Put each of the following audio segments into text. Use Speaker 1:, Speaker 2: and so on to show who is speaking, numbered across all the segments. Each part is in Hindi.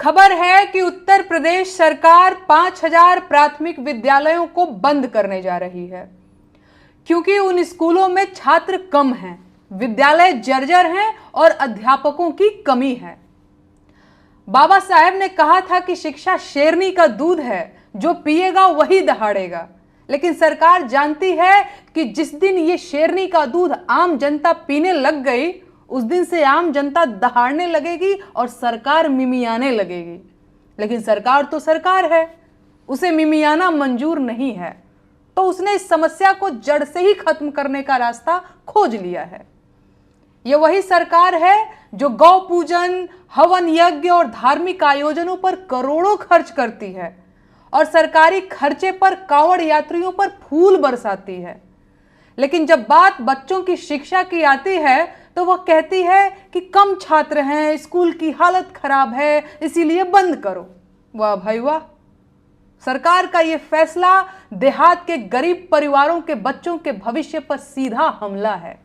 Speaker 1: खबर है कि उत्तर प्रदेश सरकार 5000 प्राथमिक विद्यालयों को बंद करने जा रही है क्योंकि उन स्कूलों में छात्र कम हैं, विद्यालय जर्जर हैं और अध्यापकों की कमी है। बाबा साहेब ने कहा था कि शिक्षा शेरनी का दूध है, जो पिएगा वही दहाड़ेगा। लेकिन सरकार जानती है कि जिस दिन ये शेरनी का दूध आम जनता पीने लग गई, उस दिन से आम जनता दहाड़ने लगेगी और सरकार मिमियाने लगेगी। लेकिन सरकार तो सरकार है, उसे मिमियाना मंजूर नहीं है, तो उसने इस समस्या को जड़ से ही खत्म करने का रास्ता खोज लिया है। यह वही सरकार है जो गौ पूजन, हवन यज्ञ और धार्मिक आयोजनों पर करोड़ों खर्च करती है और सरकारी खर्चे पर कांवड़ यात्रियों पर फूल बरसाती है। लेकिन जब बात बच्चों की शिक्षा की आती है तो वह कहती है कि कम छात्र हैं, स्कूल की हालत खराब है, इसीलिए बंद करो। वाह भाई वाह! सरकार का यह फैसला देहात के गरीब परिवारों के बच्चों के भविष्य पर सीधा हमला है।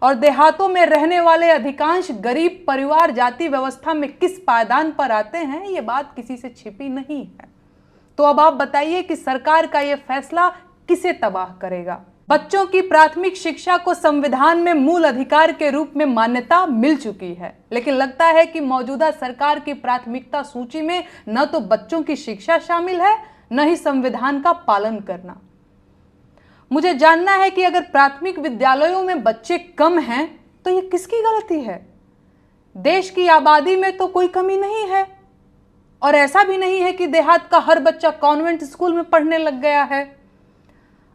Speaker 1: और देहातों में रहने वाले अधिकांश गरीब परिवार जाति व्यवस्था में किस पायदान पर आते हैं, यह बात किसी से छिपी नहीं है। तो अब आप बताइए कि सरकार का यह फैसला किसे तबाह करेगा? बच्चों की प्राथमिक शिक्षा को संविधान में मूल अधिकार के रूप में मान्यता मिल चुकी है, लेकिन लगता है कि मौजूदा सरकार की प्राथमिकता सूची में न तो बच्चों की शिक्षा शामिल है, न ही संविधान का पालन करना। मुझे जानना है कि अगर प्राथमिक विद्यालयों में बच्चे कम हैं तो ये किसकी गलती है? देश की आबादी में तो कोई कमी नहीं है और ऐसा भी नहीं है कि देहात का हर बच्चा कॉन्वेंट स्कूल में पढ़ने लग गया है।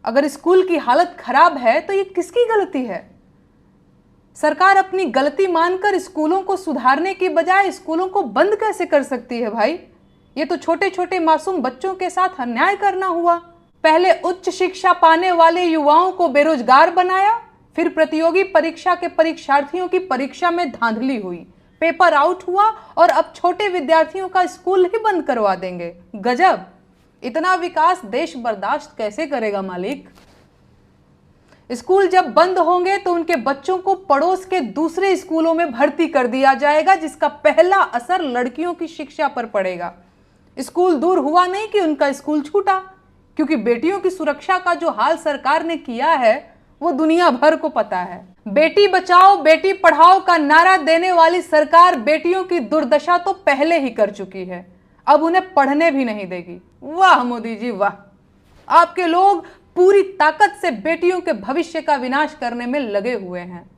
Speaker 1: अगर स्कूल की हालत खराब है तो ये किसकी गलती है? सरकार अपनी गलती मानकर स्कूलों को सुधारने की बजाय स्कूलों को बंद कैसे कर सकती है भाई? ये तो छोटे छोटे मासूम बच्चों के साथ अन्याय करना हुआ। पहले उच्च शिक्षा पाने वाले युवाओं को बेरोजगार बनाया, फिर प्रतियोगी परीक्षा के परीक्षार्थियों की परीक्षा में धांधली हुई, पेपर आउट हुआ और अब छोटे विद्यार्थियों का स्कूल ही बंद करवा देंगे। गजब! इतना विकास देश बर्दाश्त कैसे करेगा मालिक? स्कूल जब बंद होंगे तो उनके बच्चों को पड़ोस के दूसरे स्कूलों में भर्ती कर दिया जाएगा, जिसका पहला असर लड़कियों की शिक्षा पर पड़ेगा। स्कूल दूर हुआ नहीं कि उनका स्कूल छूटा, क्योंकि बेटियों की सुरक्षा का जो हाल सरकार ने किया है वो दुनिया भर को पता है। बेटी बचाओ बेटी पढ़ाओ का नारा देने वाली सरकार बेटियों की दुर्दशा तो पहले ही कर चुकी है, अब उन्हें पढ़ने भी नहीं देगी। वाह मोदी जी वाह! आपके लोग पूरी ताकत से बेटियों के भविष्य का विनाश करने में लगे हुए हैं।